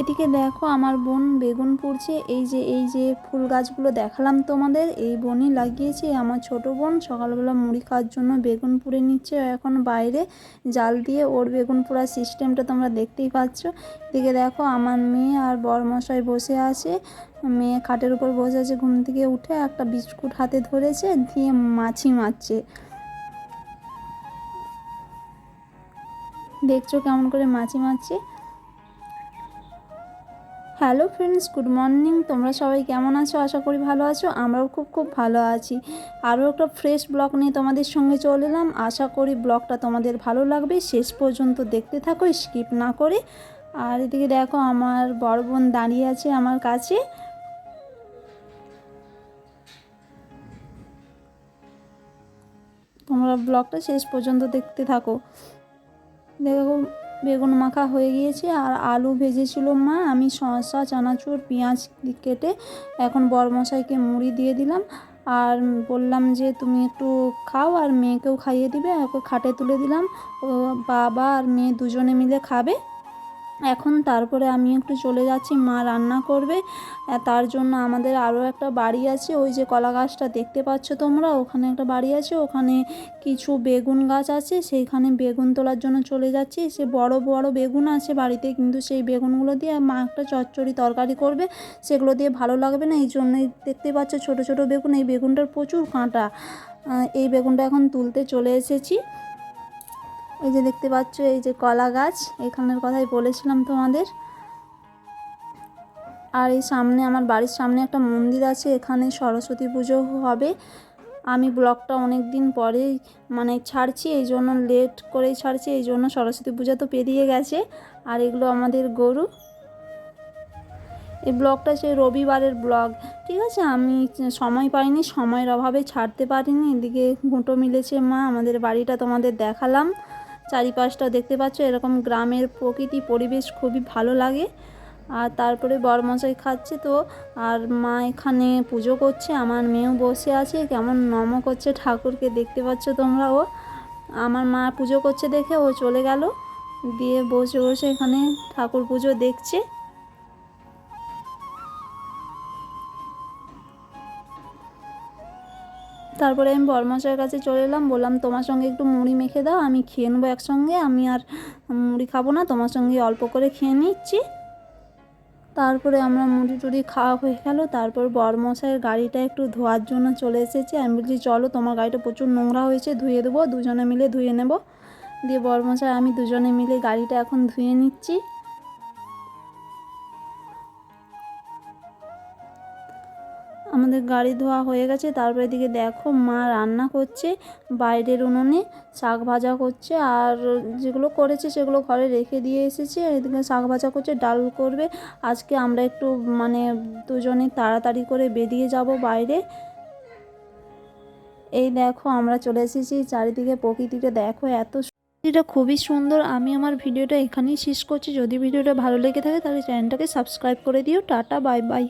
এদিকে দেখো আমার বোন বেগুন পুড়ছে। এই যে ফুল গাছগুলো দেখালাম তোমাদের, এই বোনই লাগিয়েছে। আমার ছোট বোন সকালবেলা মুড়ি খাওয়ার জন্য বেগুন পুড়ে নিচ্ছে এখন বাইরে জাল দিয়ে। ওর বেগুন পোড়ার সিস্টেমটা তোমরা দেখতেই পাচ্ছ। এদিকে দেখো আমার মেয়ে আর বরমশাই বসে আছে। মেয়ে খাটের উপর বসে আছে, ঘুম থেকে উঠে একটা বিস্কুট হাতে ধরেছে, দিয়ে মাছি মারছে। দেখছো কেমন করে মাছি মারছে। Hello friends, good morning. তোমরা সবাই কেমন আছো? আশা করি ভালো আছো। আমরাও খুব ভালো আছি। আরও একটা ফ্রেশ ব্লগ নিয়ে তোমাদের সঙ্গে চলে এলাম। আশা করি ব্লগটা তোমাদের ভালো লাগবে, শেষ পর্যন্ত দেখতে থাকো স্কিপ না করে। আর এদিকে দেখো আমার বড় বোন দাঁড়িয়ে আছে আমার কাছে। তোমরা ব্লগটা শেষ পর্যন্ত দেখতে থাকো। দেখো বেগুন মাখা হয়ে গিয়েছে, আর আলু ভেজেছিল মা। আমি শসা, চানাচুর, পেঁয়াজ কেটে এখন বরমশাইকে মুড়ি দিয়ে দিলাম। আর বললাম যে তুমি একটু খাও, আর মেয়েকেও খাইয়ে দিবে। ওকে খাটে তুলে দিলাম, ও বাবা আর মেয়ে দুজনে মিলে খাবে এখন। তারপরে আমি একটু চলে যাচ্ছি, মা রান্না করবে। তার জন্য আমাদের আরও একটা বাড়ি আছে, ওই যে কলা গাছটা দেখতে পাচ্ছ তোমরা, ওখানে একটা বাড়ি আছে। ওখানে কিছু বেগুন গাছ আছে, সেইখানে বেগুন তোলার জন্য চলে যাচ্ছি। সে বড় বড় বেগুন আছে বাড়িতে, কিন্তু সেই বেগুনগুলো দিয়ে মা একটা চচ্চড়ি তরকারি করবে, সেগুলো দিয়ে ভালো লাগবে না। এই জন্যই দেখতে পাচ্ছ ছোট ছোট বেগুন। এই বেগুনটার প্রচুর কাঁটা। এই বেগুনটা এখন তুলতে চলে এসেছি। এই যে দেখতে পাচ্ছ, এই যে কলা গাছ, এখানের কথাই বলেছিলাম তোমাদের। আর এই সামনে আমার বাড়ির সামনে একটা মন্দির আছে, এখানে সরস্বতী পুজো হবে। আমি ব্লগটা অনেক দিন পরেই ছাড়ছি, এই জন্য লেট করেই ছাড়ছি, এই জন্য সরস্বতী পূজা তো পেরিয়ে গেছে। আর এগুলো আমাদের গরু। এই ব্লগটা সেই রবিবারের ব্লগ, ঠিক আছে। আমি সময় পাইনি, সময়ের অভাবে ছাড়তে পারিনি। এদিকে গুঁটো মিলেছে মা, আমাদের বাড়িটা তোমাদের দেখালাম। চারিপাশটা দেখতে পাচ্ছ, এরকম গ্রামের প্রকৃতি পরিবেশ খুবই ভালো লাগে। আর তারপরে বরমশাই খাচ্ছে তো, আর মা এখানে পুজো করছে। আমার মেয়েও বসে আছে, কেমন নম করছে ঠাকুরকে, দেখতে পাচ্ছ তোমরা। ও আমার মা পুজো করছে দেখে ও চলে গেল, দিয়ে বসে বসে এখানে ঠাকুর পুজো দেখছে। তারপরে আমি বরমশাইয়ের কাছে চলে এলাম, বললাম তোমার সঙ্গে একটু মুড়ি মেখে দাও, আমি খেয়ে নেবো একসঙ্গে। আমি আর মুড়ি খাবো না, তোমার সঙ্গে অল্প করে খেয়ে নিচ্ছি। তারপরে আমরা মুড়ি টুড়ি খাওয়া হয়ে গেল। তারপর বরমশাইয়ের গাড়িটা একটু ধোয়ার জন্য চলে এসেছি। আমি বলছি চলো, তোমার গাড়িটা প্রচুর নোংরা হয়েছে, ধুয়ে দেবো, দুজনে মিলে ধুয়ে নেব। দিয়ে বরমশাই আমি দুজনে মিলে গাড়িটা এখন ধুয়ে নিচ্ছি। আমাদের গাড়ি ধোয়া হয়ে গেছে। তারপরে দিকে দেখো মা রান্না করছে বাইরের উনুনে, শাক ভাজা করছে। আর যেগুলো করেছে সেগুলো ঘরে রেখে দিয়ে এসেছে। এদিকে শাক ভাজা করছে, ডাল করবে। আজকে আমরা একটু দুজনে তাড়াতাড়ি করে বেরিয়ে যাব বাইরে। এই দেখো আমরা চলে এসেছি, চারিদিকে প্রকৃতিটা দেখো, এটা খুবই সুন্দর। আমি আমার ভিডিওটা এখানেই শেষ করছি। যদি ভিডিওটা ভালো লেগে থাকে তাহলে চ্যানেলটাকে সাবস্ক্রাইব করে দিও। Tata, bye bye.